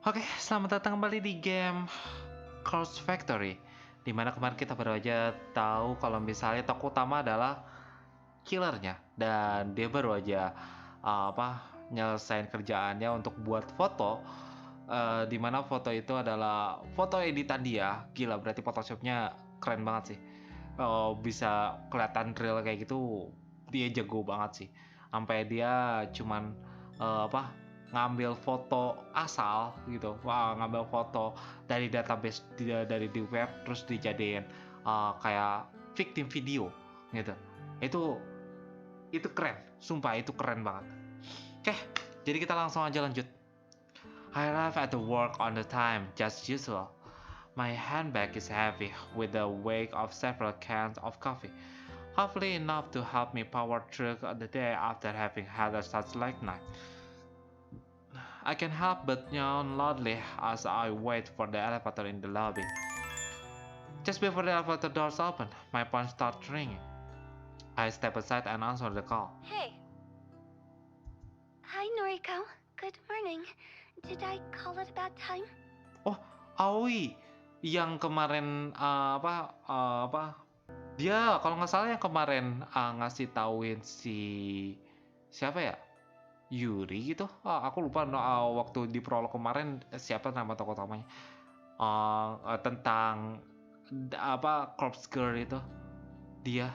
Oke, selamat datang kembali di game Cross Factory. Dimana kemarin kita baru aja tahu kalau misalnya tokoh utama adalah killernya dan dia baru aja nyelesain kerjaannya untuk buat foto. Dimana foto itu adalah foto editan dia. Gila, berarti Photoshopnya keren banget sih. Bisa kelihatan real kayak gitu, dia jago banget sih. Sampai dia cuman eh, apa ngambil foto asal gitu. Wah, ngambil foto dari database dari di web terus dijadiin kayak victim video gitu. Itu keren, sumpah itu keren banget. Oke, jadi kita langsung aja lanjut. I arrive at the work on the time, just usual. My handbag is heavy with the weight of several cans of coffee, hopefully enough to help me power through the day after having had a such late night. I can help but yawn loudly as I wait for the elevator in the lobby. Just before the elevator doors open, my phone starts ringing. I step aside and answer the call. Hey. Hi, Noriko. Good morning. Did I call at a bad time? Oh, Aoi yang kemarin dia kalau nggak salah yang kemarin ngasih tauin siapa ya, Yuri gitu. Aku lupa waktu di prolog kemarin siapa nama tokoh utamanya, tentang corpse girl itu. Dia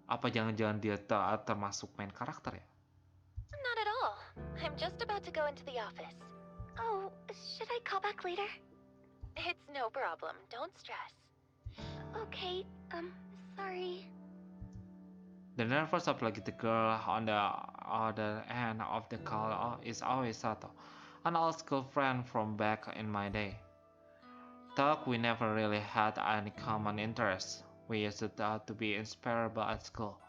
apa jangan-jangan dia termasuk main karakter ya? Not at all. I'm just about to go into the office. Oh, should I call back later? It's no problem. Don't stress. Okay, sorry. The nervous obligate girl on the other end of the call is always Sato, an old school friend from back in my day. Though we never really had any common interests, we used to be inseparable at school.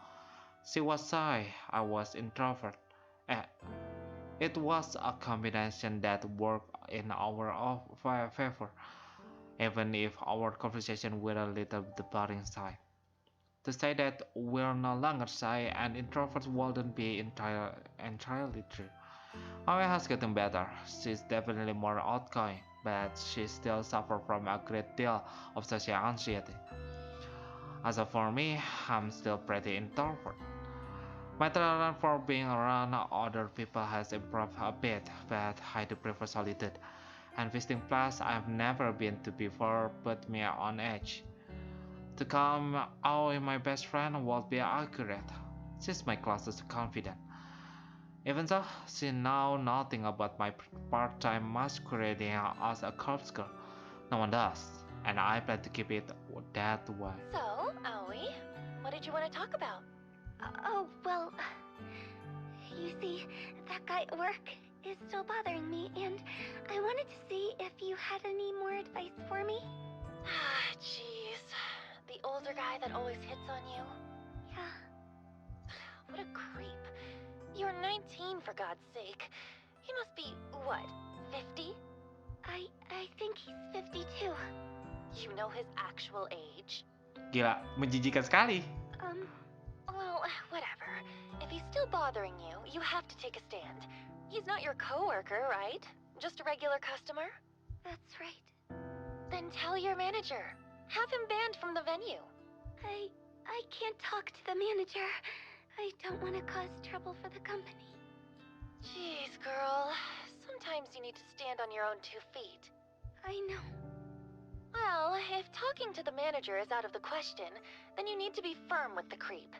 She was shy, I was introvert. It was a combination that worked in our favor, even if our conversation were a little boring side. To say that we're no longer shy and introverts wouldn't be entirely true. Maya has gotten better. She's definitely more outgoing, but she still suffers from a great deal of social anxiety. As for me, I'm still pretty introvert. My tolerance for being around other people has improved a bit, but I do prefer solitude. And visiting places I've never been to before put me on edge. To come out with my best friend would be accurate. She's my closest confidant. Even so, she knows nothing about my part-time masquerading as a corpse girl. No one does, and I plan to keep it that way. So, Aoi, what did you want to talk about? Oh, well, you see, that guy at work is still bothering me, and I wanted to see if you had any more advice for me. Ah, jeez. The older guy that always hits on you? Yeah. What a creep. You're 19, for God's sake. He must be, what, 50? I think he's 52. You know his actual age? Gila, menjijikan sekali. Well, whatever. If he's still bothering you, you have to take a stand. He's not your coworker, right? Just a regular customer? That's right. Then tell your manager. Have him banned from the venue. I can't talk to the manager. I don't want to cause trouble for the company. Jeez, girl. Sometimes you need to stand on your own 2 feet. I know. Well, if talking to the manager is out of the question, then you need to be firm with the creep.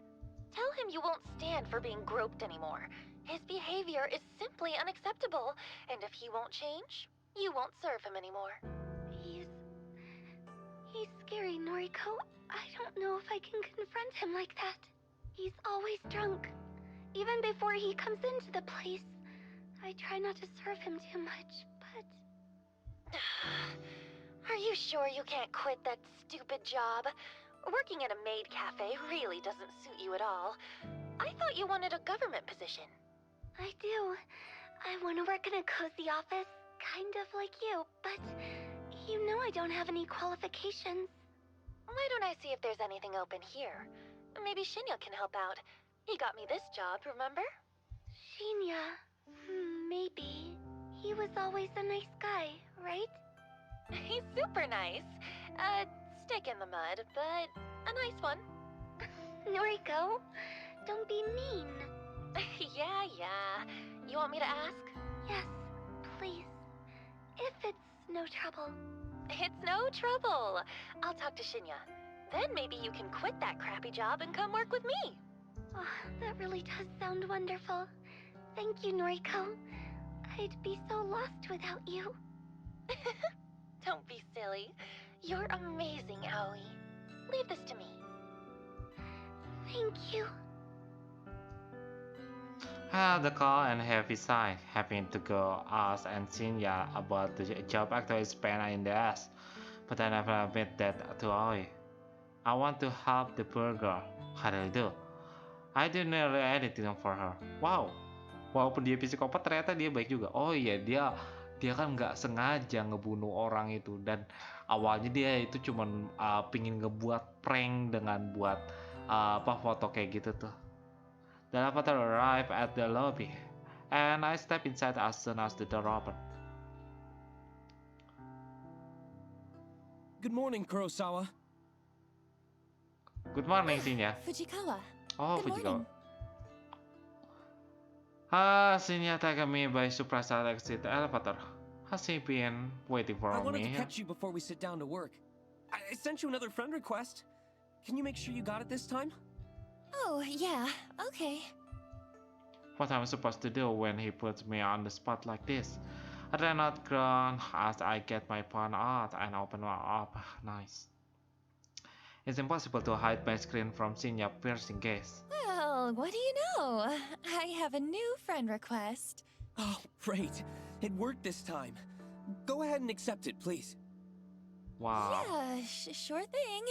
Tell him you won't stand for being groped anymore. His behavior is simply unacceptable, and if he won't change, you won't serve him anymore. He's scary, Noriko. I don't know if I can confront him like that. He's always drunk. Even before he comes into the place. I try not to serve him too much, but... Are you sure you can't quit that stupid job? Working at a maid cafe really doesn't suit you at all. I thought you wanted a government position. I do. I want to work in a cozy office, kind of like you, but you know I don't have any qualifications. Why don't I see if there's anything open here? Maybe Shinya can help out. He got me this job, remember? Shinya, maybe. He was always a nice guy, right? He's super nice. A stick in the mud, but a nice one. Noriko, don't be mean. Yeah. You want me to ask? Yes, please. If it's no trouble. It's no trouble. I'll talk to Shinya. Then maybe you can quit that crappy job and come work with me. Oh, that really does sound wonderful. Thank you, Noriko. I'd be so lost without you. Don't be silly. You're amazing, Aoi. Leave this to me. Thank you. The call and heavy sigh, having to go ask and Shinya about the job actually is pain in the ass. But I never admit that to Aoi. I want to help the poor girl. I really do. I do nearly anything for her. Wow. Walaupun dia psikopat ternyata dia baik juga. Oh iya dia kan nggak sengaja ngebunuh orang itu dan awalnya dia itu cuman pingin ngebuat prank dengan buat foto kayak gitu tuh. The Potaro arrived at the lobby, and I stepped inside as soon as the door opened. Good morning, Kurosawa. Good morning, Shinya. Fujikawa. Oh, Good Fujikawa. morning. Shinya taken me by surprise as I exit the elevator. Has he been waiting for I wanted me? to catch you before we sit down to work. I sent you another friend request. Can you make sure you got it this time? Oh, yeah, okay. What am I supposed to do when he puts me on the spot like this? I dare not groan as I get my phone out and open my up. Nice. It's impossible to hide my screen from Shinya's piercing gaze. Well, what do you know? I have a new friend request. Oh, great. It worked this time. Go ahead and accept it, please. Wow. Yeah, sure thing.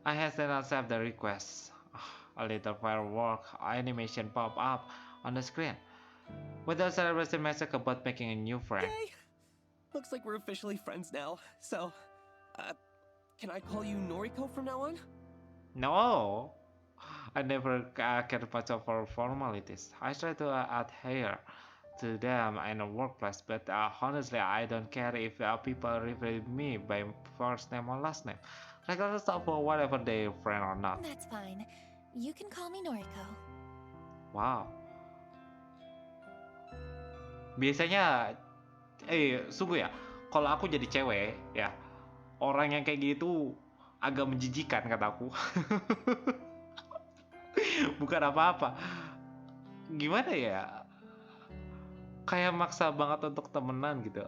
I hasten to accept the request. A little firework animation pop up on the screen with a celebration message about making a new friend. Yay! Looks like we're officially friends now. So, can I call you Noriko from now on? No, I never cared much for formalities. I try to adhere to them in a workplace, but honestly, I don't care if people refer to me by first name or last name, regardless of whatever they're friend or not. That's fine. You can call me Noriko. Wow. Biasanya, sungguh ya, kalau aku jadi cewek, ya, orang yang kayak gitu agak menjijikan kataku. Bukan apa-apa. Gimana ya? Kayak maksa banget untuk temenan gitu.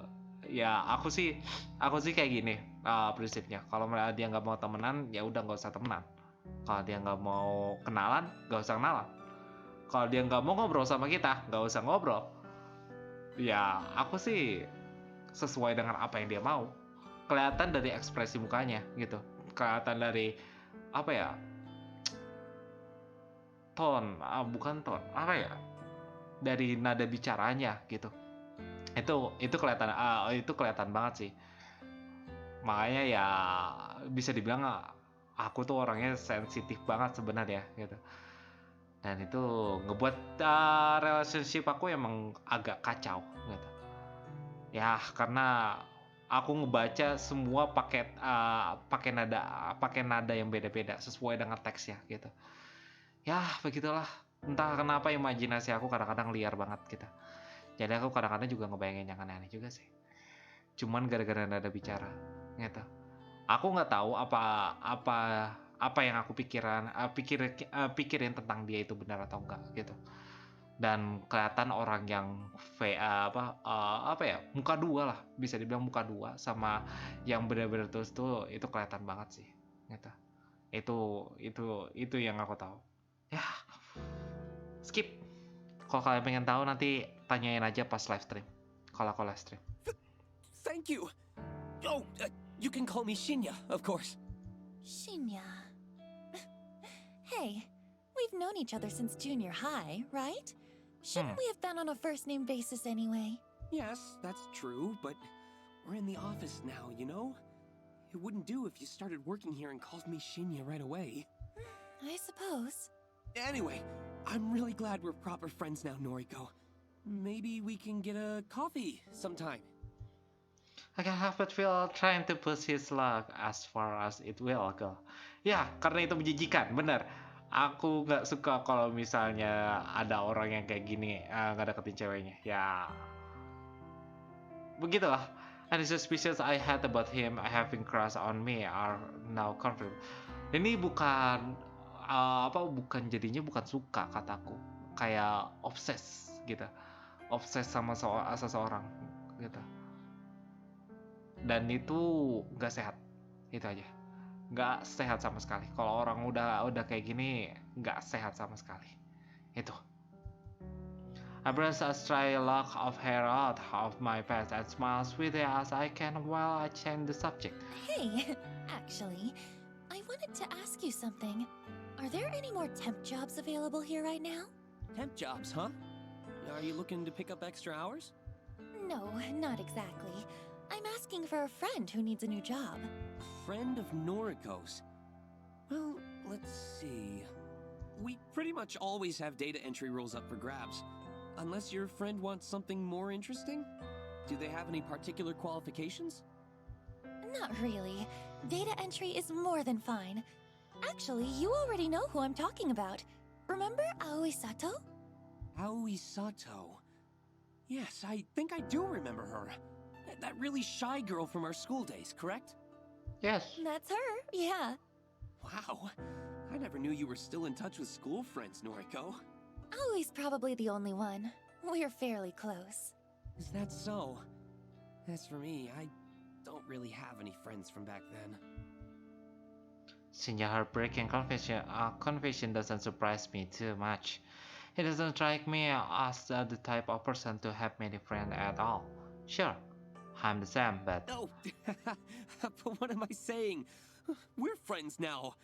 Ya, aku sih kayak gini prinsipnya. Kalau dia nggak mau temenan, ya udah nggak usah temenan. Kalau dia nggak mau kenalan, nggak usah kenalan. Kalau dia nggak mau ngobrol sama kita, nggak usah ngobrol. Ya, aku sih sesuai dengan apa yang dia mau. Kelihatan dari ekspresi mukanya gitu. Kelihatan dari apa ya? Bukan ton, apa ya? Dari nada bicaranya gitu. Itu kelihatan banget sih. Makanya ya bisa dibilang aku tuh orangnya sensitif banget sebenarnya gitu. Dan itu ngebuat relationship aku emang agak kacau gitu. Ya karena aku ngebaca semua pakai nada yang beda-beda sesuai dengan teksnya gitu. Ya begitulah. Entah kenapa imajinasi aku kadang-kadang liar banget gitu. Jadi aku kadang-kadang juga ngebayangin yang aneh-aneh juga sih. Cuman gara-gara nada bicara gitu. Aku nggak tahu apa yang aku pikirin tentang dia itu benar atau enggak gitu. Dan kelihatan orang yang muka dua lah, bisa dibilang muka dua sama yang benar-benar terus tuh itu kelihatan banget sih gitu. Itu yang aku tahu. Ya, skip. Kalau kalian pengen tahu nanti tanyain aja pas live stream. Kalau aku live stream. Thank you. Oh, you can call me Shinya, of course. Shinya. Hey, we've known each other since junior high, right? Shouldn't we have been on a first name basis anyway? Yes, that's true, but we're in the office now, you know? It wouldn't do if you started working here and called me Shinya right away. I suppose. Anyway, I'm really glad we're proper friends now, Noriko. Maybe we can get a coffee sometime. I can have but Phil trying to push his luck as far as it will go. Ya, karena itu menjijikan, bener. Aku nggak suka kalau misalnya ada orang yang kayak gini nggak deketin ceweknya. Ya, begitulah. And the suspicions I had about him having crush on me are now confirmed. Ini bukan bukan jadinya bukan suka kataku, kayak obses gitu, obses sama seseorang gitu. Dan itu nggak sehat, itu aja, nggak sehat sama sekali. Kalau orang udah kayak gini nggak sehat sama sekali. Itu. I brush a stray lock of hair out of my face and smile sweetly as I can while I change the subject. Hey, actually, I wanted to ask you something. Are there any more temp jobs available here right now? Temp jobs, huh? Are you looking to pick up extra hours? No, not exactly. I'm asking for a friend who needs a new job. Friend of Noriko's. Well, let's see. We pretty much always have data entry roles up for grabs. Unless your friend wants something more interesting? Do they have any particular qualifications? Not really. Data entry is more than fine. Actually, you already know who I'm talking about. Remember Aoi Sato? Aoi Sato. Yes, I think I do remember her. That really shy girl from our school days, correct? Yes. That's her, yeah. Wow. I never knew you were still in touch with school friends, Noriko. Aoi's probably the only one. We're fairly close. Is that so? As for me, I don't really have any friends from back then. Since her breaking confession doesn't surprise me too much. It doesn't strike me as the type of person to have many friends at all. Sure, I'm the same, but... Oh, but what am I saying? We're friends now.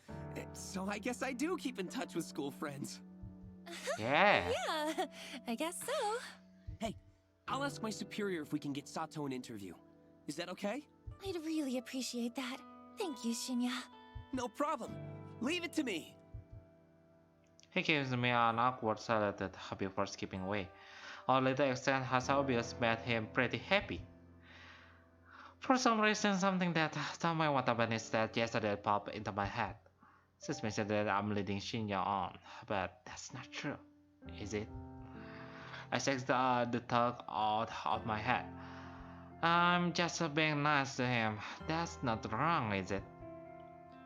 So I guess I do keep in touch with school friends. Yeah. Yeah, I guess so. Hey, I'll ask my superior if we can get Sato an interview. Is that okay? I'd really appreciate that. Thank you, Shinya. No problem. Leave it to me. He gives me an awkward silence before skipping away. Our little exchange has obviously made him pretty happy. For some reason, something that Tommy Wataban said yesterday popped into my head. She's mentioned that I'm leading Shinya on, but that's not true, is it? I shake the thought out of my head. I'm just being nice to him. That's not wrong, is it?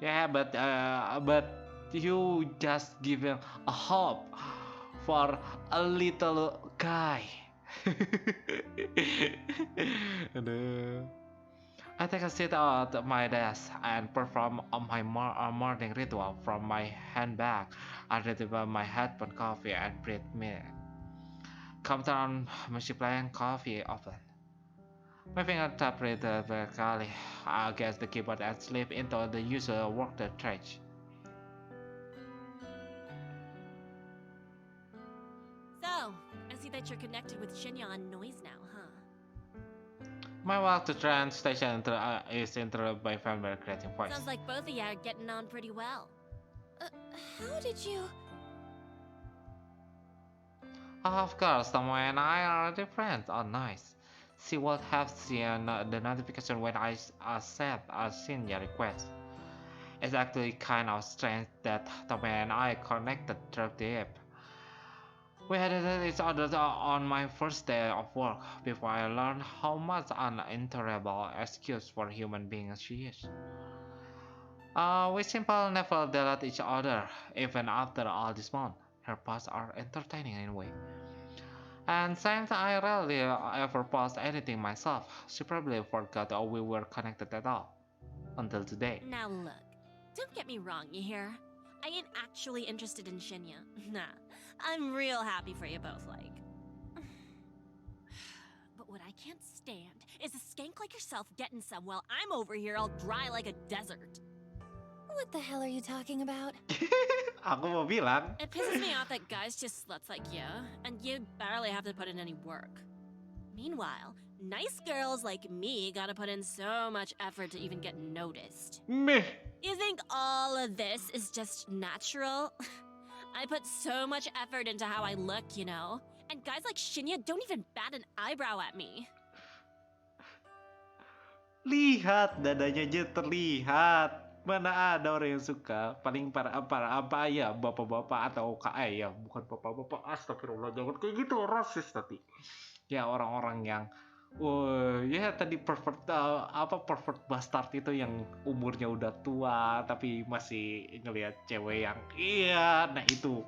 Yeah, but you just give him a hope for a little guy. Aduh. I take a seat at my desk and perform my morning ritual from my handbag. I retrieve my headphone coffee and breathe milk. Come down, multiplying coffee open. My finger tap vertically against the keyboard and slip into the usual work trash. So, I see that you're connected with Shinya on noise now, huh? My walk to train station is interrupted by familiar grating voice. Sounds like both of you are getting on pretty well. How did you... Of course, Tomo and I are already friends. Oh, nice. She would have seen the notification when I sent a Shinya request. It's actually kind of strange that Tomo and I connected through the app. We had each other on my first day of work before I learned how much an intolerable excuse for human beings she is. We simply never delete each other, even after all this month. Her posts are entertaining anyway. And since I rarely ever post anything myself, she probably forgot that we were connected at all. Until today. Now look, don't get me wrong, you hear? I ain't actually interested in Shinya. Nah, I'm real happy for you both, like. But what I can't stand is a skank like yourself getting some while I'm over here all dry like a desert. What the hell are you talking about? Aku mau bilang. It pisses me off that guys just sluts like you, and you barely have to put in any work. Meanwhile, nice girls like me gotta put in so much effort to even get noticed. Meh. You think all of this is just natural? I put so much effort into how I look, you know? And guys like Shinya don't even bat an eyebrow at me. Lihat dadanya aja terlihat. Mana ada orang yang suka? Paling para apa ya, bapak-bapak atau ya, bukan bapak-bapak. Astagfirullah, jangan kayak gitu, rasis nanti. Ya orang-orang yang ya tadi pervert bastard itu yang umurnya udah tua tapi masih ngelihat cewek yang nah itu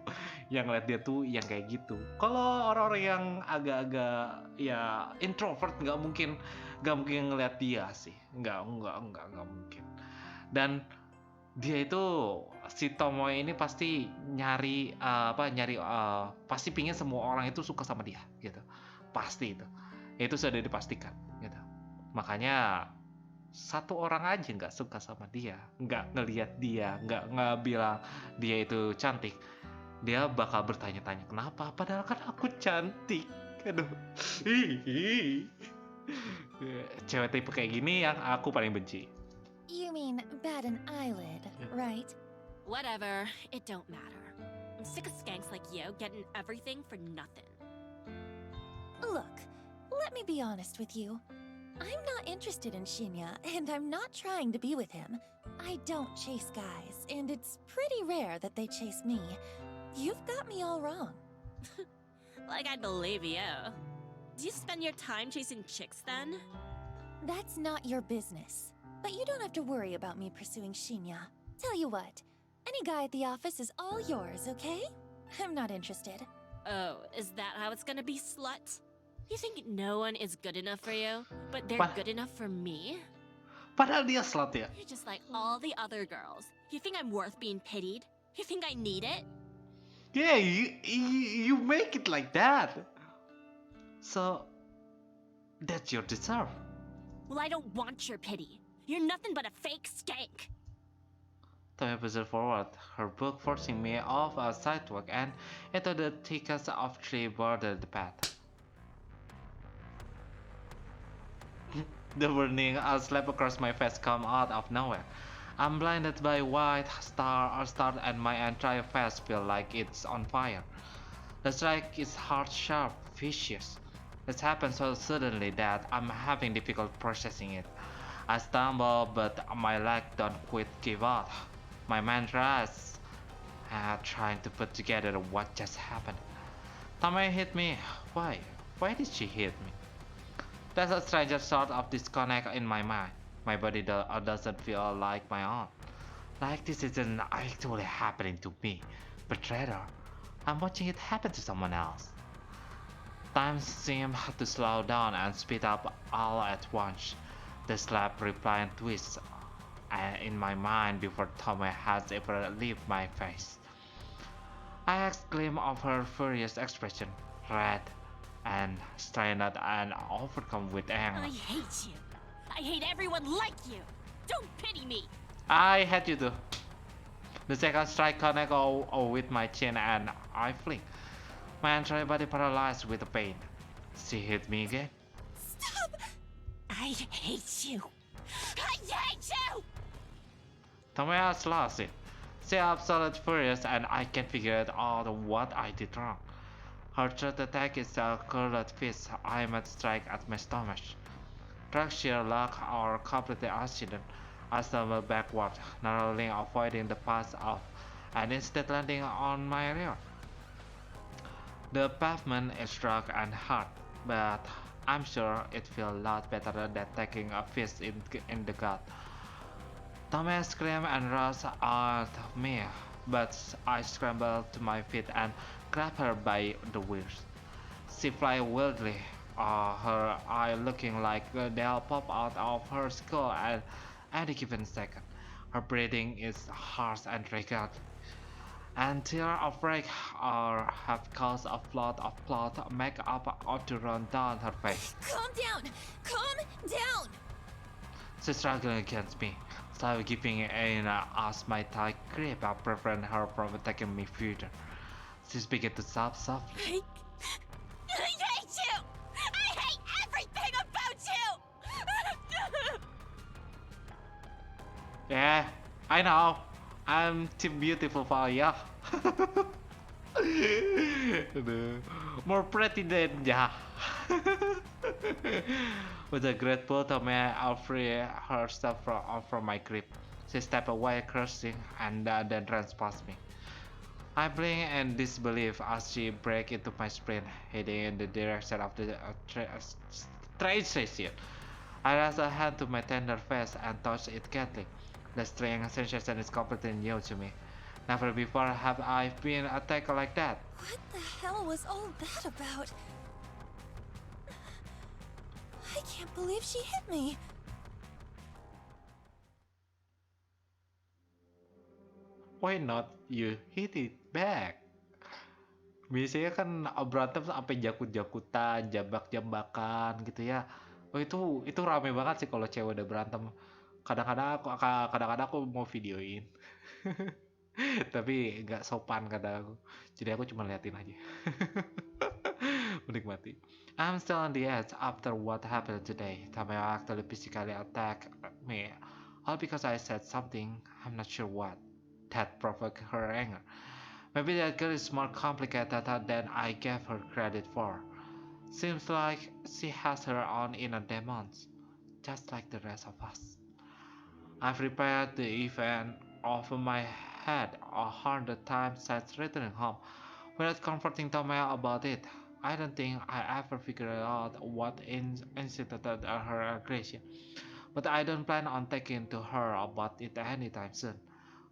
yang ngeliat dia tuh yang kayak gitu. Kalau orang-orang yang agak-agak ya introvert nggak mungkin ngeliat dia sih, nggak mungkin. Dan dia itu si Tomoe ini pasti nyari pasti pingin semua orang itu suka sama dia gitu, pasti itu sudah dipastikan gitu. Makanya satu orang aja nggak suka sama dia, nggak ngelihat dia, nggak bilang dia itu cantik, dia bakal bertanya-tanya kenapa, padahal kan aku cantik. Aduh, cewek tipe kayak gini yang aku paling benci. You mean bat an eyelid, right? Whatever, it don't matter. I'm sick of skanks like you getting everything for nothing. Look, let me be honest with you. I'm not interested in Shinya, and I'm not trying to be with him. I don't chase guys, and it's pretty rare that they chase me. You've got me all wrong. Like I'd believe you. Do you spend your time chasing chicks then? That's not your business. But you don't have to worry about me pursuing Shinya. Tell you what, any guy at the office is all yours, okay? I'm not interested. Oh, is that how it's gonna be, slut? You think no one is good enough for you, but they're What? good enough for me? Padahal dia slut ya. You're just like all the other girls. You think I'm worth being pitied? You think I need it? Yeah, you make it like that. So that's your deserve. Well, I don't want your pity. You're nothing but a fake skank. Tommy pushed forward, her book forcing me off a sidewalk and into the thickest of tree-bordered path. The burning slap across my face come out of nowhere. I'm blinded by white star and my entire face feels like it's on fire. The strike is hard, sharp, vicious. It happened so suddenly that I'm having difficulty processing it. I stumble, but my leg don't quite give up. My mind rests, trying to put together what just happened. Tomei hit me. Why? Why did she hit me? There's a strange sort of disconnect in my mind. My body doesn't feel like my own. Like this isn't actually happening to me, but rather, I'm watching it happen to someone else. Time seemed to slow down and speed up all at once. The slap reply twists in my mind before Tomei has ever left my face. I exclaim of her furious expression, red and strained and overcome with anger. I hate you. I hate everyone like you. Don't pity me. I hate you too. The second strike connects with my chin and I fling. My entire body paralyzed with pain. She hit me again. Stop! I hate you. I hate you! Tomei has lost it. She absolutely furious and I can't figure out what I did wrong. Her third attack is a curled fist aimed at strike at my stomach. Track sheer luck or completely accident. I stumble backward, narrowly avoiding the path off, and instead landing on my rear. The pavement is rough and hard, but I'm sure it feels a lot better than taking a fist in the gut. Tomei screamed and rushed at me, but I scrambled to my feet and grabbed her by the wrist. She flies wildly, her eye looking like they'll pop out of her skull at any given second. Her breathing is harsh and ragged, and tears of rage have caused a flood of blood makeup to run down her face. Calm down! Calm down! She's struggling against me, slowly giving in as my tight grip prevent her from attacking me further. She's beginning to sob softly. I hate you! I hate everything about you! Yeah, I know. I'm too beautiful for you. Aduh. More pretty than ya. With a grateful Tommy, I'll free her stuff from my grip. She stepped away, cursing, and then ran past me. I blink in disbelief as she break into my sprint, heading in the direction of the train station. I raised a hand to my tender face and touched it gently. The strange sensation is completely new to me. Never before have I been attacked like that. What the hell was all that about? I can't believe she hit me. Why not you hit it back? Biasanya kan berantem sampai jakut-jakutan, jambak-jambakan gitu ya. Oh itu rame banget sih kalau cewek udah berantem. Kadang-kadang aku mau videoin. Tapi nggak sopan kadang aku. Jadi aku cuma liatin aja. Menikmati. I'm still on the edge after what happened today. Tamaya actually physically attacked me. All because I said something, I'm not sure what, that provoked her anger. Maybe that girl is more complicated than I gave her credit for. Seems like she has her own inner demons, just like the rest of us. I've repaired the event over my head 100 times since returning home, without comforting Tomaya about it. I don't think I ever figured out what incited her aggression, but I don't plan on talking to her about it anytime soon.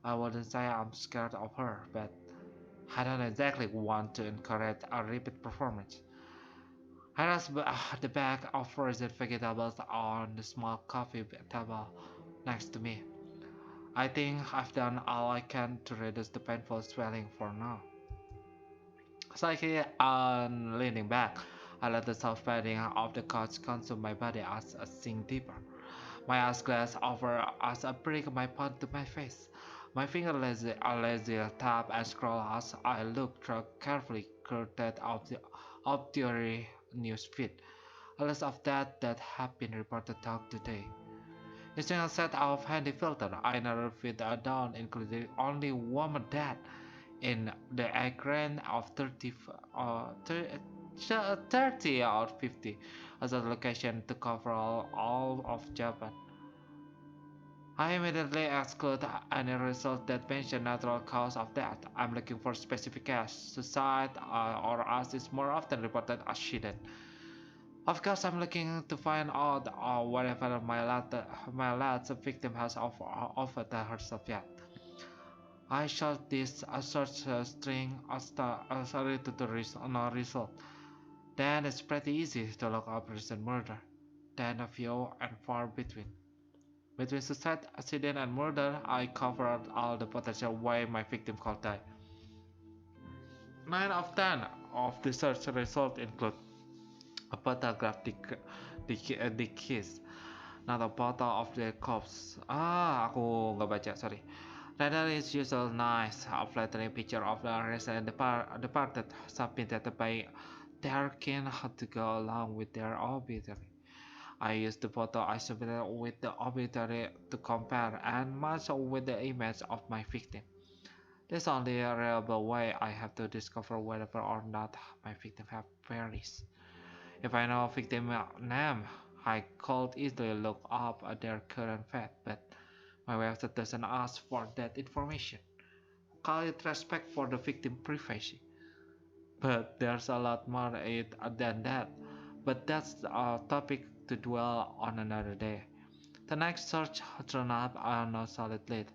I wouldn't say I'm scared of her, but I don't exactly want to encourage a repeat performance. I rest the bag of frozen vegetables on the small coffee table next to me. I think I've done all I can to reduce the painful swelling for now. Slightly on leaning back, I let the soft padding of the couch consume my body as I sink deeper. My eyes glaze over as I bring my palm to my face. My finger lazy tap and scroll as I look through carefully curated obituary news feed. A list of that have been reported out today. Using a set of handy filters, I narrowed it down, including only woman dead in the agrand of 30 or 50 as a location to cover all of Japan. I immediately exclude any result that mention natural cause of death. I'm looking for specific case. Suicide or as is more often reported as hidden. Of course, I'm looking to find out whatever my last victim has offered herself yet. I shot this a search string sorry to the no result. Then it's pretty easy to look up recent murder. Then a few and far between. Between suicide, accident, and murder, I covered all the potential way my victim could die. 9 of 10 of the search results include a photograph the kiss, not a photo of the corpse. Aku nggak baca, sorry. Rather, it's usual nice, a flattering picture of the recent departed, submitted by their kin to go along with their obituary. I used the photo I submitted with the obituary to compare and match with the image of my victim. There's only a reliable way I have to discover whether or not my victim have perished. If I know a victim name, I could easily look up at their current fate, but my website doesn't ask for that information. Call it respect for the victim privacy. But there's a lot more it than that. But that's a topic to dwell on another day. The next search turned up no solid lead.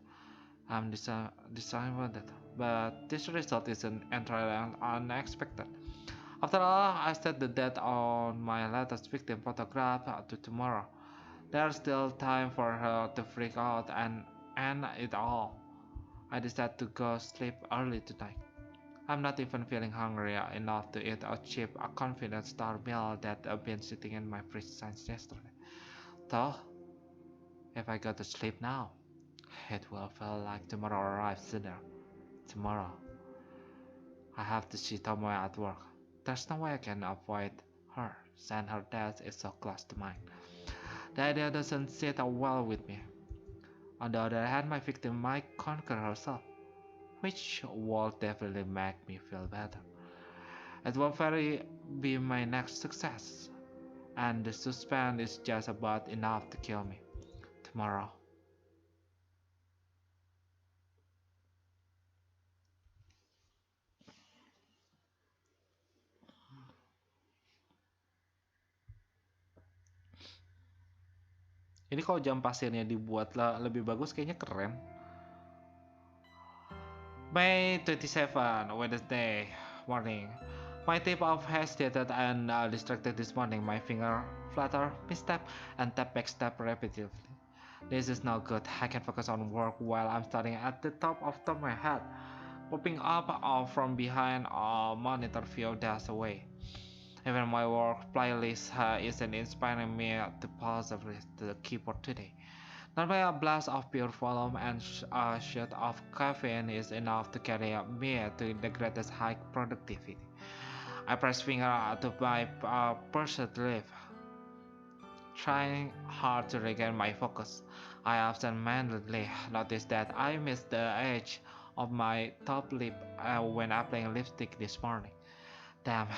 I'm disappointed, but this result isn't entirely unexpected. After all, I set the date on my latest victim photograph to tomorrow. There's still time for her to freak out and end it all. I decided to go sleep early tonight. I'm not even feeling hungry enough to eat a cheap, confident star meal that I've been sitting in my fridge since yesterday. Though, if I go to sleep now, it will feel like tomorrow arrives sooner. Tomorrow, I have to see Tomoe at work. There's no way I can avoid her, since her death is so close to mine. The idea doesn't sit well with me. On the other hand, my victim might conquer herself. which will definitely make me feel better. It will very be my next success, and the suspense is just about enough to kill me tomorrow. Ini kalau jam pasirnya dibuat lebih bagus kayaknya keren. May 27, Wednesday morning. My tip of hesitated and distracted this morning. My finger flutter, misstep, and tap back step repeatedly. This is not good. I can focus on work while I'm starting at the top of my head. Popping up from behind a monitor few days away. Even my work playlist isn't inspiring me to positively the keyboard today. Not by a blast of pure volume and a shot of caffeine is enough to carry me to the greatest high productivity. I press finger to my pursued lip, trying hard to regain my focus. I absentmindedly noticed that I missed the edge of my top lip when applying lipstick this morning. Damn,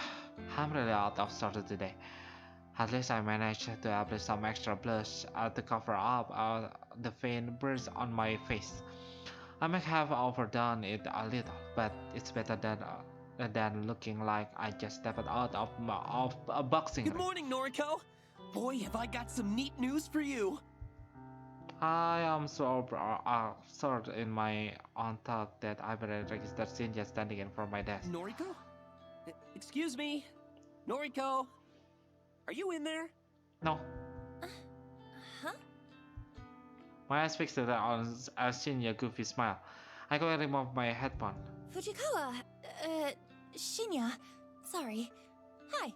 I'm really out of sorts today. At least I managed to apply some extra blush to cover up the faint burns on my face. I may have overdone it a little, but it's better than looking like I just stepped out of a boxing Good ring. morning, Noriko! Boy, have I got some neat news for you! I am so absorbed in my own thought that I better register Shinja standing in front of my desk. Noriko? Excuse me? Noriko? Are you in there? No, Huh? my eyes fixed on Shinja's goofy smile. I go and remove my headphone. Fujikawa, Shinya. Sorry. Hi.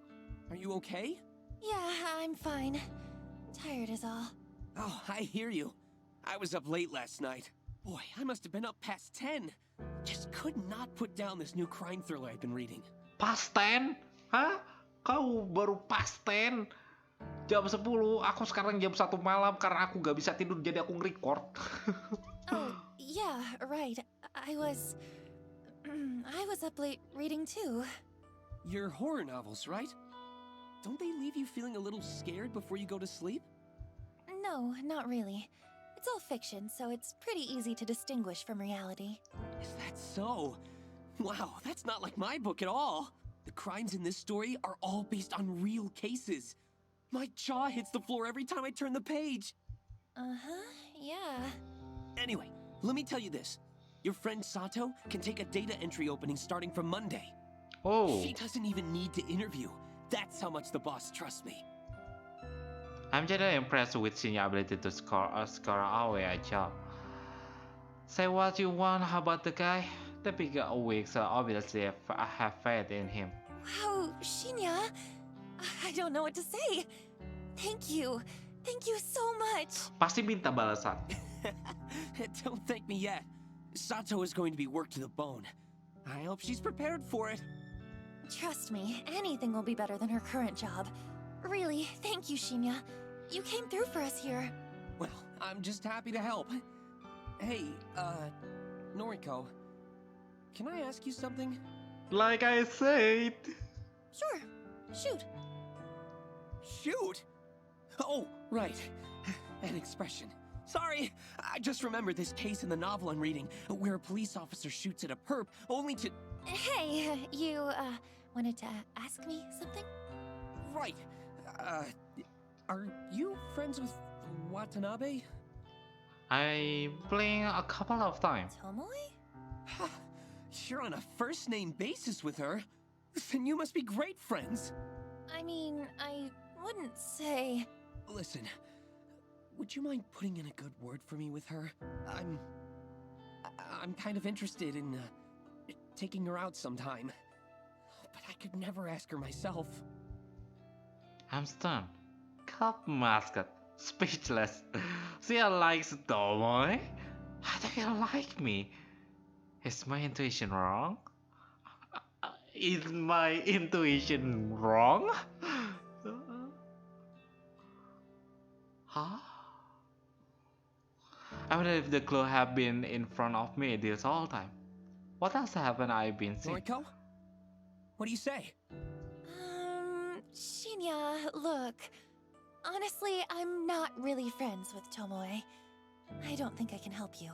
Are you okay? Yeah, I'm fine. Tired is all. Oh, I hear you. I was up late last night. Boy, I must have been up past 10. Just could not put down this new crime thriller I've been reading. Past 10? Hah? Kau baru past 10? Jam 10, aku sekarang jam 1 malam karena aku gak bisa tidur jadi aku nge-record. Oh, yeah, right. I was up late reading too. Your horror novels, right? Don't they leave you feeling a little scared before you go to sleep? No, not really. It's all fiction, so it's pretty easy to distinguish from reality. Is that so? Wow, that's not like my book at all. The crimes in this story are all based on real cases. My jaw hits the floor every time I turn the page. Uh-huh, yeah. Anyway, let me tell you this. Your friend Sato can take a data entry opening starting from Monday. Oh, She doesn't even need to interview. That's how much the boss trusts me. I'm generally impressed with Shinja's ability to score away a job. Say what you want about the guy. The bigger weeks obviously have faith in him. Wow, Shinya! I don't know what to say. Thank you. Thank you so much. Pasti minta balasan. Don't thank me yet. Sato is going to be worked to the bone. I hope she's prepared for it. Trust me, anything will be better than her current job. Really, thank you, Shinya. You came through for us here. Well, I'm just happy to help. Hey, Noriko, can I ask you something? Like I said. Sure. Shoot. Shoot! Oh, right. An expression. Sorry, I just remembered this case in the novel I'm reading where a police officer shoots at a perp only to... Hey, you, wanted to ask me something? Right. Are you friends with Watanabe? I playing a couple of times. Tomoe? You're on a first-name basis with her. Then you must be great friends. I mean, I wouldn't say... Listen, would you mind putting in a good word for me with her? I'm kind of interested in taking her out sometime. But I could never ask her myself. I'm stunned. Cup mascot. Speechless. She likes Tomoe? How do you like me? Is my intuition wrong? Is my intuition wrong? Huh? I wonder if the clue have been in front of me this whole time. What else haven't I been seeing? Noriko? What do you say? Shinya, look. Honestly, I'm not really friends with Tomoe. I don't think I can help you.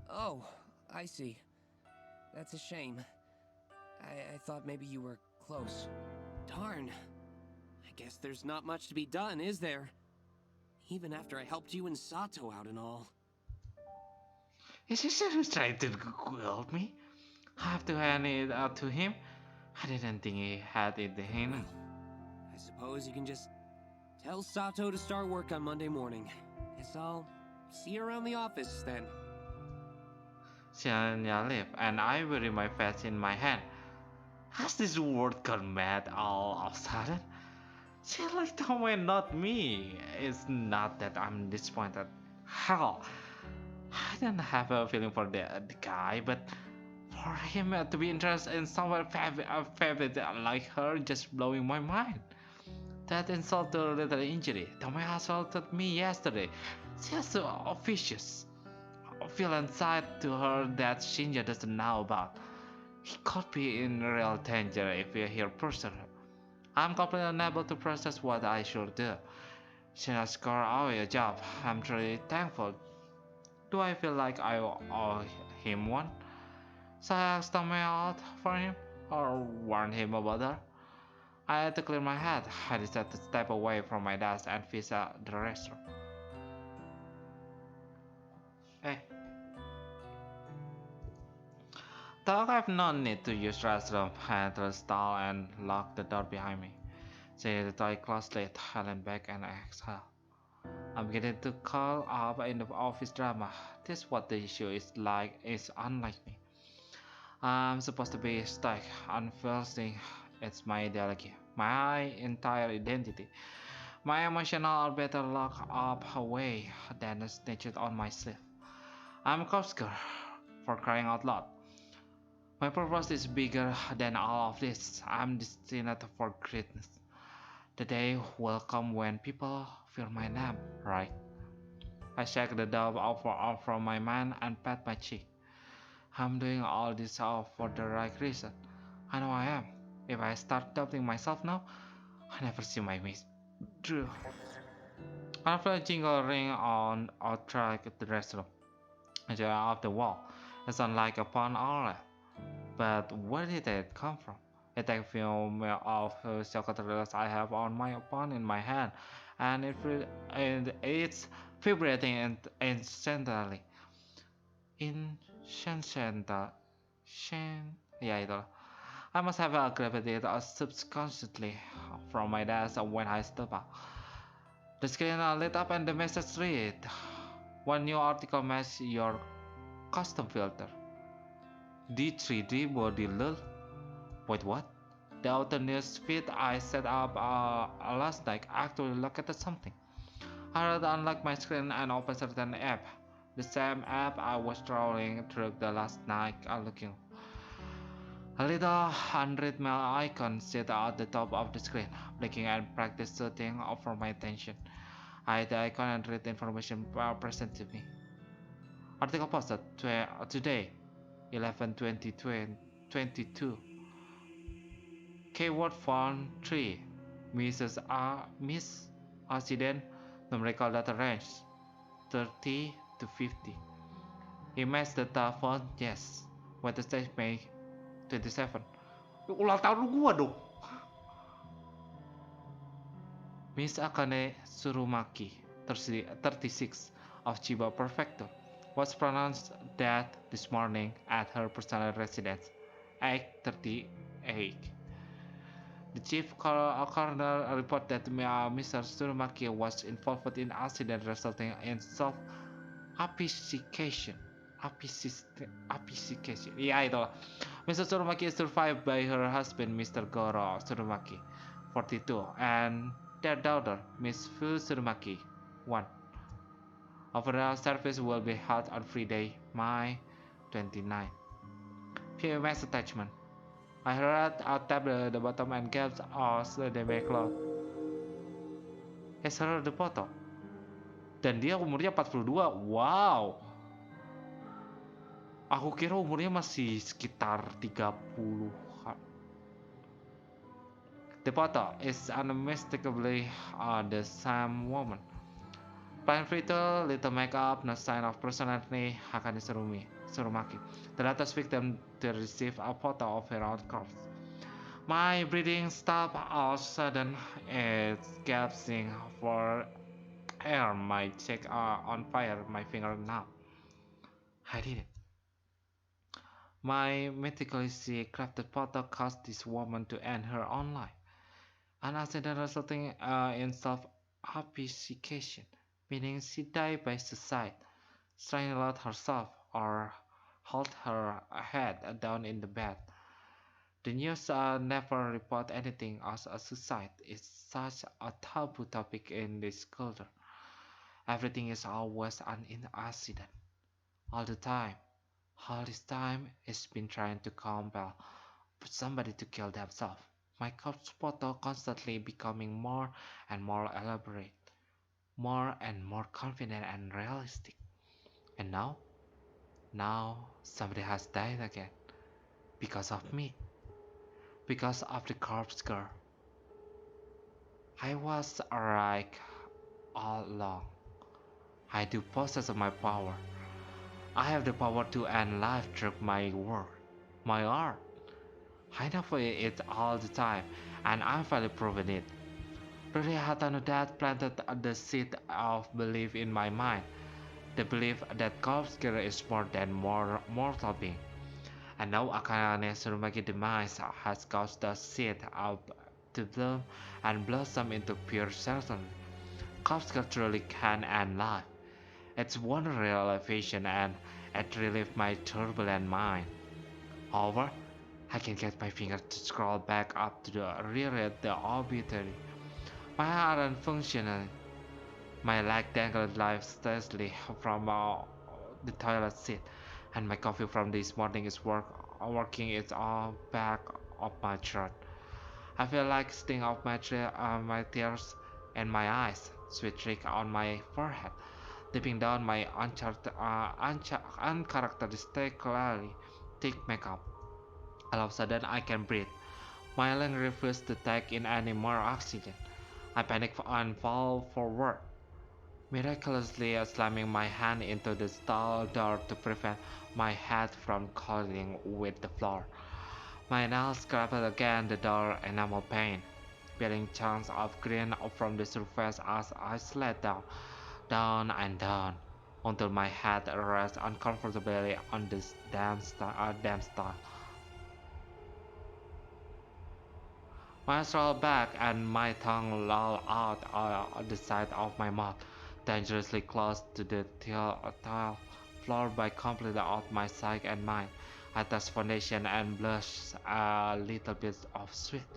Oh, I see. That's a shame. I thought maybe you were close. Darn. I guess there's not much to be done, is there? Even after I helped you and Sato out and all. Is he seriously trying to help me? I have to hand it out to him? I didn't think he had it in him. Well, I suppose you can just tell Sato to start work on Monday morning. Guess I'll see you around the office then. Shinya left, and I bury my face in my hand. Has this world gone mad all of a sudden? She liked Tomoe, not me. It's not that I'm disappointed. Hell, I don't have a feeling for the guy, but for him to be interested in someone favorite like her just blowing my mind. That insult to little injury. Tomoe assaulted me yesterday. She's so vicious. A villain side to her that Shinya doesn't know about. He could be in real danger if he pursues her. I'm completely unable to process what I should do. Shinya scored away a job. I'm truly thankful. Do I feel like I owe him one? So I asked Tomoe out for him, or warned him about her. I had to clear my head. I decided to step away from my desk and visit the restaurant. Hey, thought I've no need to use restroom. I entered the stall and locked the door behind me. Seeing the door closely, I leaned back and exhaled. I'm getting to call up in the office drama. This is what the issue is like. It's unlike me. I'm supposed to be stoic, unflinching. It's my ideology, my entire identity. My emotions are better locked up away than snitched on my sleeve. I'm a corpse girl, for crying out loud. My purpose is bigger than all of this. I'm destined for greatness. The day will come when people fear my name, right? I shake the dove off from my mind and pat my cheek. I'm doing all this all for the right reason. I know I am. If I start doubting myself now, I never see my miss. True. After a jingle ring on outside the restroom, I jump off the wall. It sounds like a pun outlet. But where did it come from? I take a film of chocolate I have on my palm in my hand, and it's vibrating instantly. Incandescent. Ya itulah. I must have gravitated subconsciously from my desk when I step out. The screen lit up and the message read, "One new article matches your custom filter. D3D body lul." Wait, what? The auto news feed I set up last night actually located something. I had to unlock my screen and open certain app. The same app I was scrolling through the last night looking. A little unread mail icon sat at the top of the screen, blinking and practice shooting for my attention. I hit the icon and read the information present to me. Article posted today, 11/20/22. Keyword font 3. Miss Accident numerical data range 30 to 50. Image data font yes. Wednesday May 27. Ulang tahun gua dong. Miss Akane Surumaki, 36, of Chiba Prefecture, was pronounced dead this morning at her personal residence, 8:38. The chief coroner reported that Mr. Surumaki was involved in an accident resulting in self-asphyxiation. Ya itulah. Mr. Surumaki is survived by her husband, Mr. Goro Surumaki, 42, and their daughter, Miss Fu Surumaki, 1. Overall service will be held on Friday, May 29. PMS attachment. I heard I tapped the bottom and gaps as they make load. It's her the Foto. Dan dia umurnya 42. Wow. Aku kira umurnya masih sekitar 30-an. The photo is unmistakably the same woman. Plain filter, little makeup, no sign of personality, Hakane Surumaki, the latest victim to receive a photo of her own corpse. My breathing stopped all of a sudden. It's gasping for air. My cheek on fire. My finger numb. I did it. My meticulously crafted photo caused this woman to end her own life. An accident resulting in self-appreciation, meaning she died by suicide, strangled herself, or hold her head down in the bed. The news never report anything as a suicide. It's such a taboo topic in this culture. Everything is always an accident. All the time. All this time, it's been trying to compel somebody to kill themselves. My corpse photo constantly becoming more and more elaborate, more and more confident and realistic. And now somebody has died again. Because of me. Because of the corpse girl. I was right all along. I do possess my power. I have the power to end life through my work, my art. I know it all the time, and I'm finally proving it. Really Hatano that planted the seed of belief in my mind. The belief that corpse girl is more than mortal being. And now Akane Surumaki demise has caused the seed to bloom and blossom into pure certainty. Corpse girl truly can end life. It's one realization and it relieved my turbulent mind. However, I can get my finger to scroll back up to reread the obituary. My heart aren't functioning. My leg dangled listlessly from the toilet seat, and my coffee from this morning is working its all back of my throat. I feel like sting of my tears in my eyes, sweet trick on my forehead, dipping down my uncharacteristically thick makeup. All of a sudden, I can breathe. My lungs refuse to take in any more oxygen. I panic and fall forward, miraculously slamming my hand into the stall door to prevent my head from colliding with the floor. My nails scraped against the door enamel pane, peeling chunks of green from the surface as I slid down and down, until my head rests uncomfortably on this damn stall. My eyes roll back and my tongue lolled out on the side of my mouth, dangerously close to the tile floor by completely out my sight and mind. I touched foundation and blushed a little bit of sweat,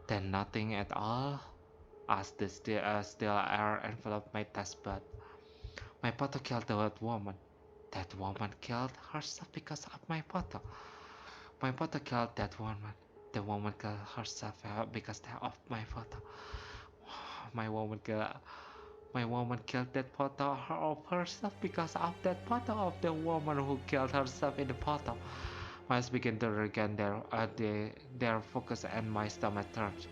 then nothing at all, as the still air enveloped my taste bud. My photo killed that woman. That woman killed herself because of my photo. My photo killed that woman. The woman killed herself because of my photo. My woman killed that photo of herself because of that photo of the woman who killed herself in the photo. My eyes begin to regain their focus and my stomach turns.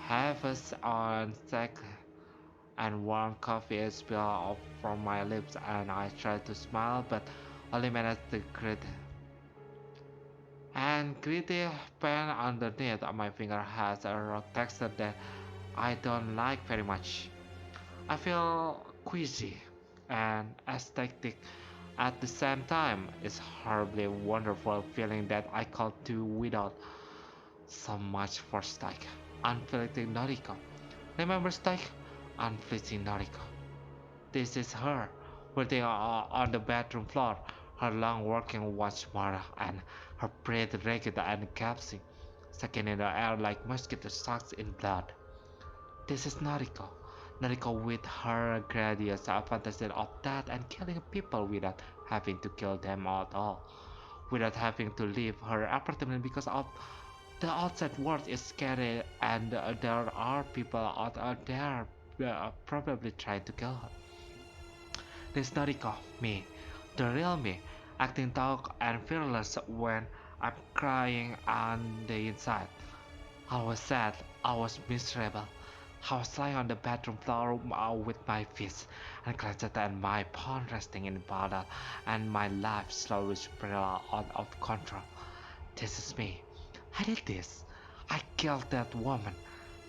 Heavens on steak and warm coffee spill from my lips and I try to smile but only manage to grit. And gritty pen underneath my finger has a rock texture that I don't like very much. I feel queasy and aesthetic at the same time. It's horribly wonderful feeling that I can't do without. So much for Stike. Unfleeting Noriko. Remember Stike? Unfleeting Noriko. This is her, waiting on the bedroom floor, her long working once more, and her breath ragged and gasping, sucking in the air like mosquito sucks in blood. This is Nariko. Nariko with her grandiose fantasy of that and killing people without having to kill them at all, without having to leave her apartment because of the outside world is scary and there are people out there probably trying to kill her. This Nariko, me, The real me, acting tough and fearless when I'm crying on the inside. I was sad, I was miserable. I was lying on the bedroom floor with my fists and clenched and my palm resting in the bottle and my life slowly spiraled out of control. This is me. I did this. I killed that woman.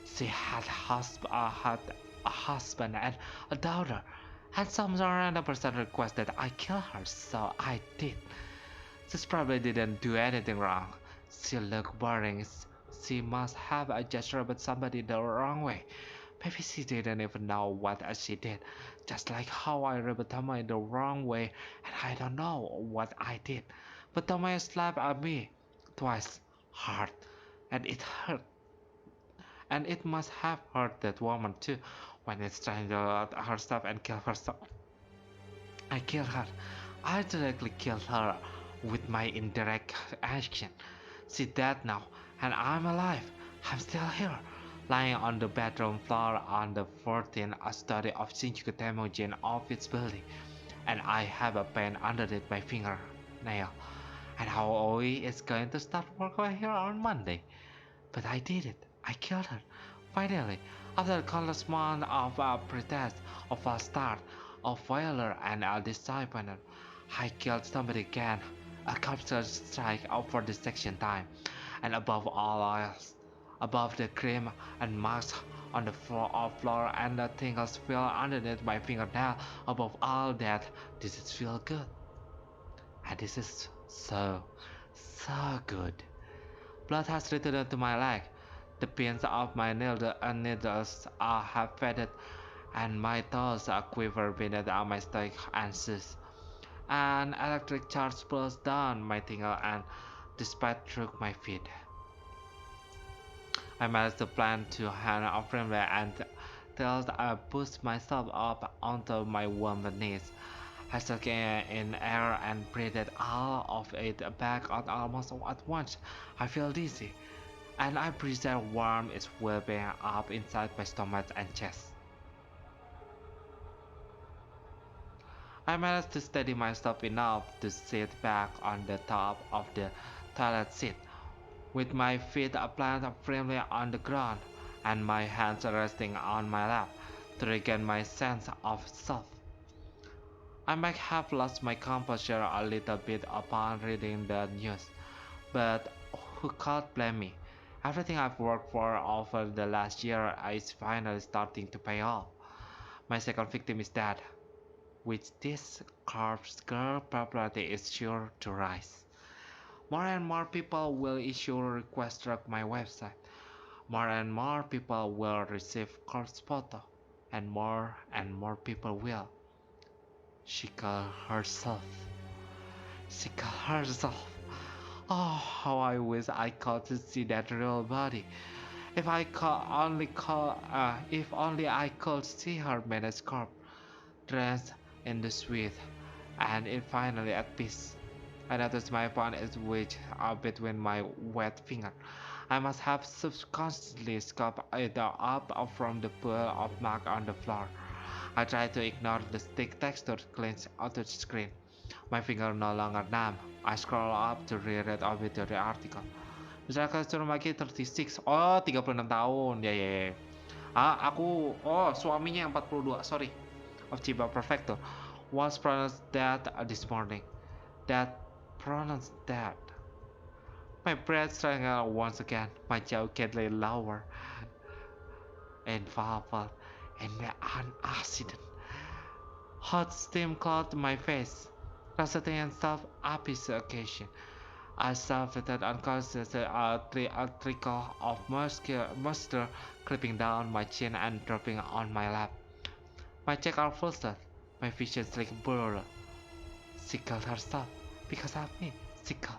She had a husband and a daughter, and some random person requested I kill her, so I did. She probably didn't do anything wrong. She looked boring. She must have just rubbed somebody the wrong way. Maybe she didn't even know what she did. Just like how I rubbed Tomoe the wrong way and I don't know what I did. But Tomoe slapped at me twice hard and it hurt. And it must have hurt that woman too when it's trying to her stuff and kill herself. I killed her. I directly killed her with my indirect action. She's dead now, and I'm alive. I'm still here, lying on the bedroom floor on the 14th story of Shinjuku Temujin office building, and I have a pain underneath my fingernail. And how OE is going to start work right here on Monday. But I did it. I killed her. Finally, after countless months of pretest, of a start, of failure, and a disappointment, I killed somebody again. A capture strike out for the section time, and above all else, above the cream and marks on the floor and the tingles feel underneath my fingernail. Above all that, this is feel good, and this is so good. Blood has returned to my leg. The pins of my needles have faded, and my toes quiver beneath my stick and shoes. An electric charge pulls down my finger and despite through my feet. I managed to plant two hands firmly and till I pushed myself up onto my warm knees. I took in air and breathed all of it back out almost at once. I feel dizzy, and I breathe that warm is welling up inside my stomach and chest. I managed to steady myself enough to sit back on the top of the toilet seat, with my feet planted firmly on the ground and my hands resting on my lap to regain my sense of self. I might have lost my composure a little bit upon reading the news, but who could blame me? Everything I've worked for over the last year is finally starting to pay off. My second victim is dead. With this corpse girl popularity is sure to rise. More and more people will issue requests through my website. More and more people will receive corpse photo. And more people will. She called herself. She called herself. Oh, how I wish I could see that real body. If only I could see her managed corpse, dressed in the suite, and it finally at peace. I noticed my palm is wedged between my wet finger. I must have subconsciously scooped it up from the pool of mark on the floor. I tried to ignore the stick texture clenched onto the screen. My finger no longer numb. I scroll up to read the obituary article. Misalkan Tsurumaki 36. Oh, 36 tahun. Ya. Suaminya yang 42. Sorry. Of Chiba Prefecture. Was pronounced dead this morning. That pronounced dead. My breath strangled once again. My jaw getting lower. Involved in an accident. Hot steam clogged my face, resulting in self-appreciation. I suffered unconsciously a trickle of moisture creeping down my chin and dropping on my lap. My cheeks are flustered, my vision like blurred. She killed herself because of me. She killed.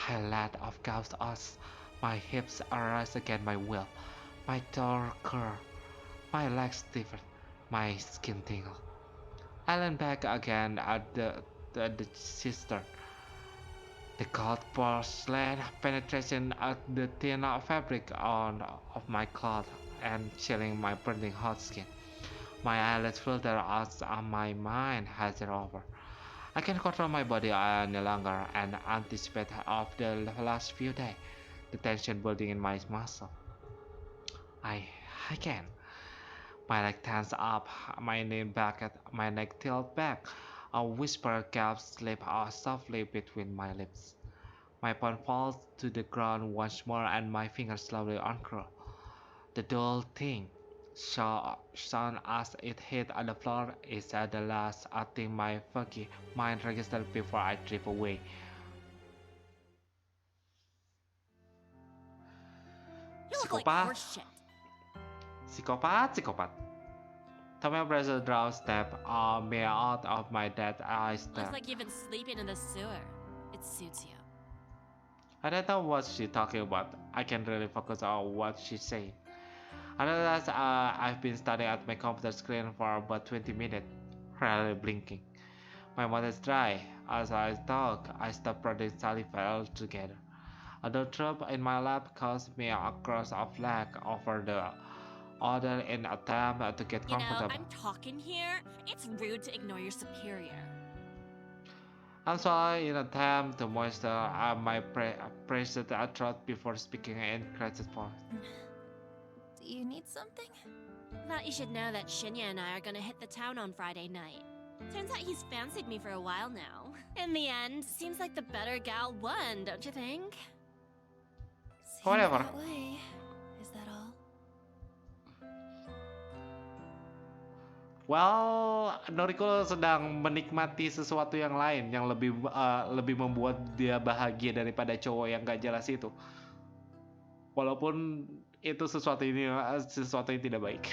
I let off ghost us. My hips arise against my will. My jaw curl. My legs stiffen. My skin tingle. I lean back again at the cistern. The cold porcelain penetration at the thin fabric of my cloth and chilling my burning hot skin. My eyelids filter as my mind has it over. I can control my body any longer and anticipate of the last few days. The tension building in my muscle. I I can. My leg tense up, my knee back, my neck tilted back. A whisper gasp slipped out softly between my lips. My palm falls to the ground once more and my fingers slowly uncurl. The dull thing sound as it hit on the floor is the last thing my foggy mind registered before I drift away. You look like Psikopat, horseshit. psikopat. Tommy Brazier draw step me out of my dead eye Looks stare. like you've been sleeping in the sewer. It suits you. I don't know what she's talking about. I can't really focus on what she's saying. I realize I've been staring at my computer screen for about 20 minutes, rarely blinking. My mouth is dry. As I talk, I stop producing saliva altogether. A dog drop in my lap caused me a cross of leg over the other in an attempt to get You know, comfortable. I'm talking here. It's rude to ignore your superior. I'm sorry in an attempt to moisten my pressed throat before speaking in crisis voice. Do you need something? Thought you should know that Shinya and I are gonna hit the town on Friday night. Turns out he's fancied me for a while now. In the end, seems like the better gal won, don't you think? Seems Whatever. that way. Is that all? Well, Noriko sedang menikmati sesuatu yang lain yang lebih membuat dia bahagia daripada cowok yang gak jelas itu. Walaupun itu sesuatu yang tidak baik.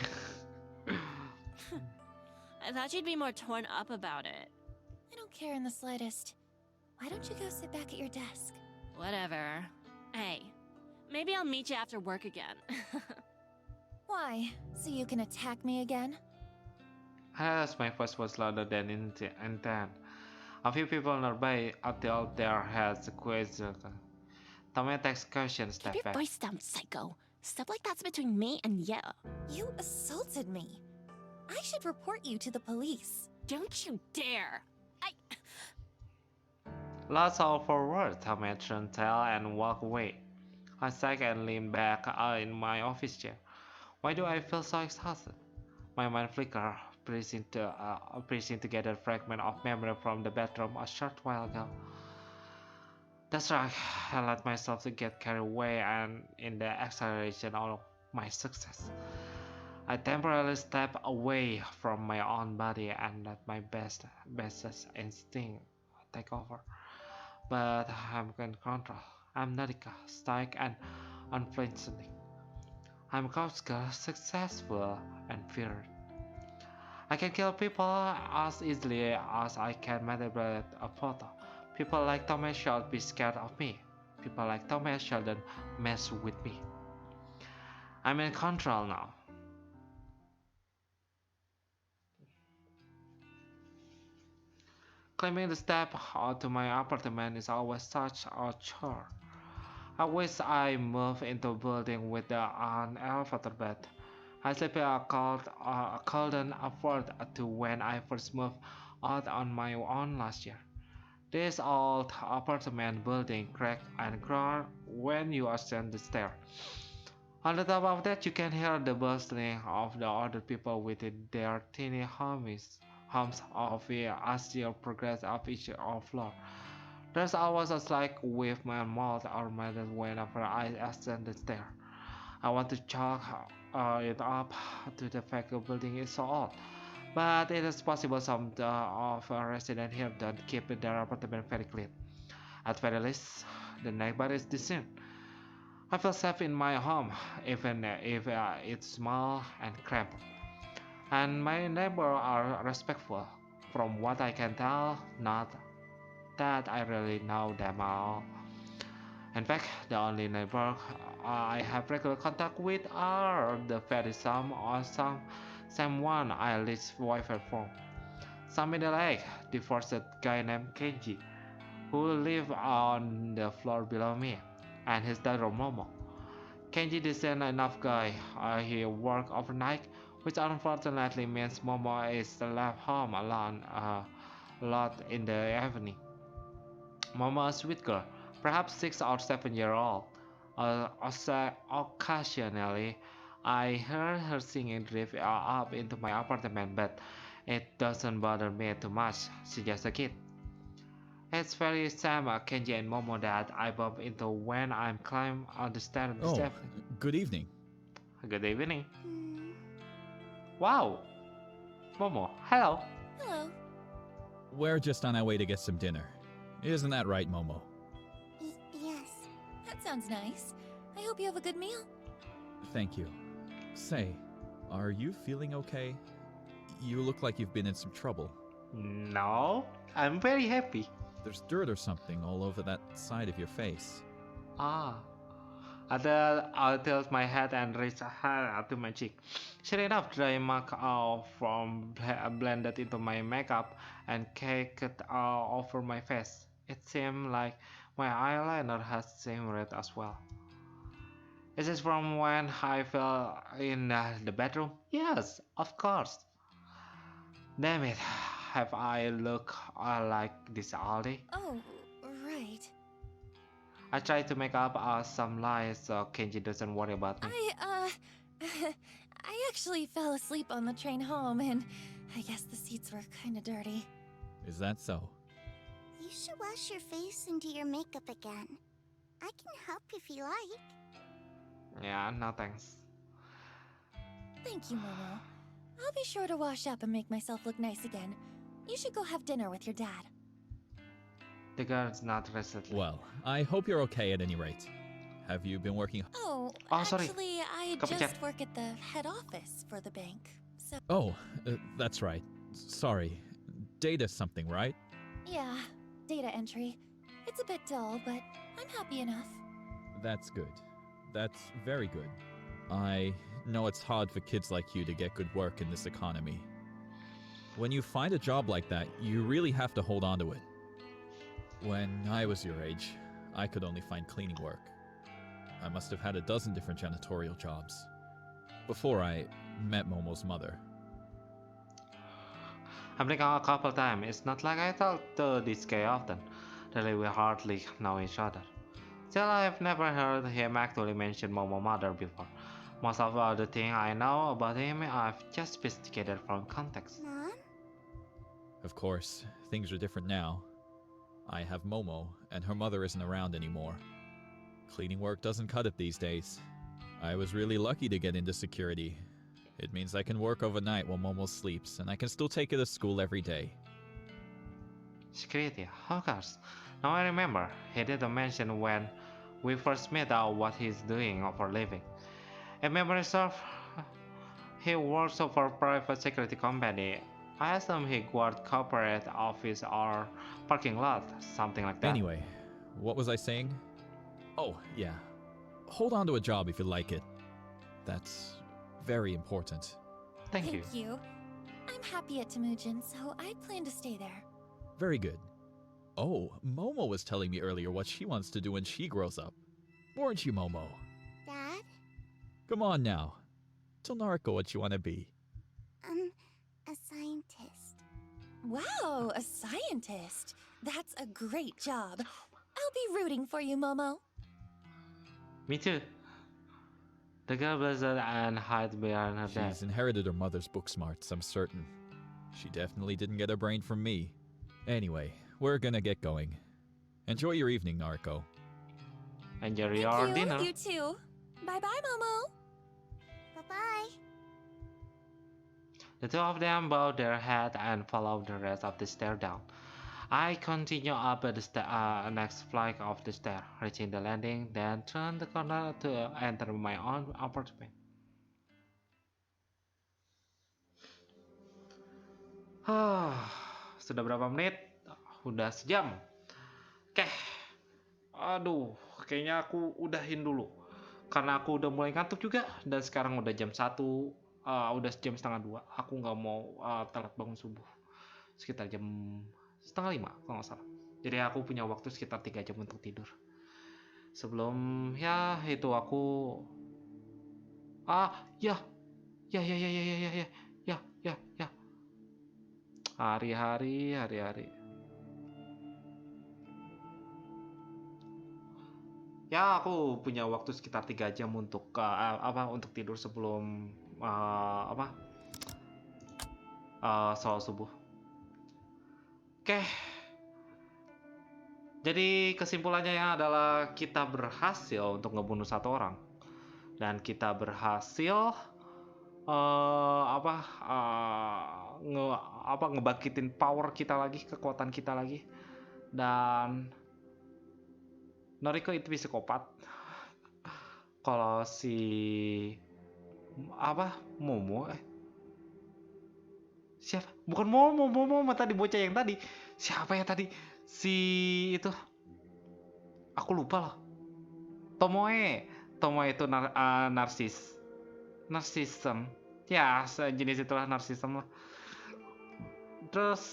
I thought you'd be more torn up about it. I don't care in the slightest. Why don't you go sit back at your desk? Whatever. Hey, maybe I'll meet you after work again. Why? So you can attack me again? As my voice was louder than intent. A few people nearby until their heads questioned. Tommy takes caution step Keep your back. voice down, psycho. Stuff like that's between me and you. You assaulted me. I should report you to the police. Don't you dare! Lots all for words, Tommy turned tail and walked away. I sighed and leaned back in my office chair. Why do I feel so exhausted? My mind flickered, piecing together fragments of memory from the bedroom a short while ago. That's right, I let myself to get carried away and in the acceleration of my success. I temporarily stepped away from my own body and let my bestest instinct take over. But I'm in control. I'm Narika, stoic and unflinching. I'm Kowska, successful and feared. I can kill people as easily as I can manipulate a photo. People like Thomas should be scared of me. People like Thomas shouldn't mess with me. I'm in control now. Climbing the step to my apartment is always such a chore. I wish I moved into a building with an elevator bed. I simply couldn't afford to when I first moved out on my own last year. This old apartment building cracked and groaned when you ascend the stair. On the top of that, you can hear the bustling of the other people within their tiny homes of as you progress up each floor. There's always a slight wave my mouth or madness whenever I ascend the stair. I want to chalk it up to the fact the building is so old. But it is possible some of residents here don't keep their apartment very clean. At very least, the neighbor is decent. I feel safe in my home, even if it's small and cramped. And my neighbors are respectful. From what I can tell, not that I really know them all. In fact, the only neighbor I have regular contact with are the very same one I lease Wi-Fi from. Some middle-aged, divorced guy named Kenji, who live on the floor below me, and his daughter Momo. Kenji decent enough guy. He work overnight, which unfortunately means Momo is left home alone lot in the evening. Mama, a sweet girl, perhaps 6 or 7 years old. Occasionally, I heard her singing drift up into my apartment, but it doesn't bother me too much. She's just a kid. It's very same Kenji and Momo that I bump into when I'm climbing on the stairs this Oh, evening. good evening. Good evening. Hmm. Wow, Momo, hello. Hello. We're just on our way to get some dinner. Isn't that right, Momo? Yes. That sounds nice. I hope you have a good meal. Thank you. Say, are you feeling okay? You look like you've been in some trouble. No, I'm very happy. There's dirt or something all over that side of your face. Ah. I tilt my head and reach a hand up to my cheek. Sure enough, dry mark from blended into my makeup and caked over my face. It seemed like my eyeliner has same red as well. Is this from when I fell in the bedroom? Yes, of course. Damn it, have I looked like this all day? Oh, right. I try to make up some lies so Kenji doesn't worry about me. I actually fell asleep on the train home, and I guess the seats were kinda dirty. Is that so? You should wash your face and do your makeup again. I can help if you like. Yeah, no thanks. Thank you, Momo. I'll be sure to wash up and make myself look nice again. You should go have dinner with your dad. The girl's not rested. Well, I hope you're okay at any rate. Have you been working? Oh, sorry. actually, I Kapag- just work at the head office for the bank. So, Oh, that's right. Sorry. Data something, right? yeah, data entry. It's a bit dull, but I'm happy enough. That's good. That's very good. I know it's hard for kids like you to get good work in this economy. When you find a job like that, you really have to hold on to it. When I was your age, I could only find cleaning work. I must have had a dozen different janitorial jobs before I met Momo's mother. I'm thinking a couple times. It's not like I talk to this guy often. Really, we hardly know each other. Still, I've never heard him actually mention Momo mother before. Most of the things I know about him I've just investigated from context. Mom? Of course, things are different now. I have Momo, and her mother isn't around anymore. Cleaning work doesn't cut it these days. I was really lucky to get into security. It means I can work overnight while Momo sleeps, and I can still take her to school every day. Security, of course. Now I remember, he didn't mention when we first met out what he's doing for a living. If memory serves, he works for a private security company. I assume he guards corporate office or parking lot, something like that. Anyway, what was I saying? Oh, yeah. Hold on to a job if you like it. That's very important. Thank you. I'm happy at Temujin, so I plan to stay there. Very good. Oh, Momo was telling me earlier what she wants to do when she grows up. Weren't you, Momo? Dad? Come on now. Tell Nariko what you want to be. A scientist. Wow, a scientist. That's a great job. I'll be rooting for you, Momo. Me too. The girl blushed and hid behind her dad. She's inherited her mother's book smarts, I'm certain. She definitely didn't get her brain from me. Anyway, we're gonna get going. Enjoy your evening, Nariko. Enjoy Thank your you. dinner. You too. Bye-bye, Momo. Bye-bye. The two of them bowed their head and followed the rest of the stair down. I continue up the next flight of the stair, reaching the landing, then turn the corner to enter my own apartment. Sudah berapa menit? Udah sejam. Oke. Aduh, kayaknya aku udahin dulu. Karena aku udah mulai ngantuk juga, dan sekarang udah jam 1, udah jam setengah 2. Aku nggak mau telat bangun subuh. Sekitar jam setengah 5 kalau nggak salah. Jadi aku punya waktu sekitar 3 jam untuk tidur. Sebelum ya itu aku ya. Hari-hari. Ya, aku punya waktu sekitar 3 jam untuk untuk tidur sebelum sholat subuh. Oke. Jadi kesimpulannya ya adalah kita berhasil untuk ngebunuh satu orang dan kita berhasil ngebangkitin power kita lagi, kekuatan kita lagi. Dan Noriko itu psikopat. Kalau si Momo siapa? Bukan Momo tadi, bocah yang tadi. Siapa ya tadi? Si itu. Aku lupa loh. Tomoe itu narsism. Ya, sejenis itulah narsism lah. Terus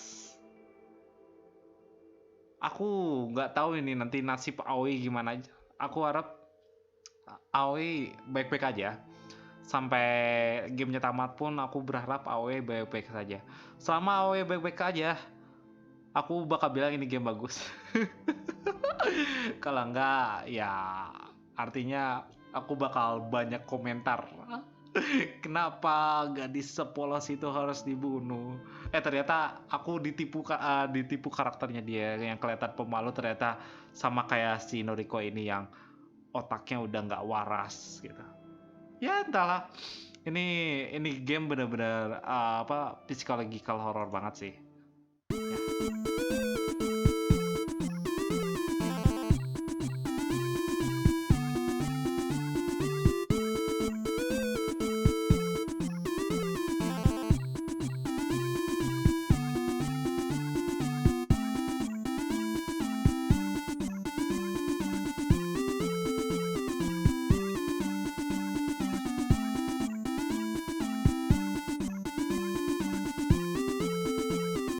aku nggak tahu ini nanti nasib Aoi gimana aja. Aku harap Aoi baik-baik aja. Sampai gamenya tamat pun aku berharap Aoi baik-baik saja. Selama Aoi baik-baik aja, aku bakal bilang ini game bagus. Kalau enggak, ya artinya aku bakal banyak komentar. Kenapa gadis sepolos itu harus dibunuh? Ternyata aku ditipu karakternya dia yang kelihatan pemalu, ternyata sama kayak si Noriko ini yang otaknya udah nggak waras gitu. Ya entahlah. Ini game bener-bener psychological horror banget sih.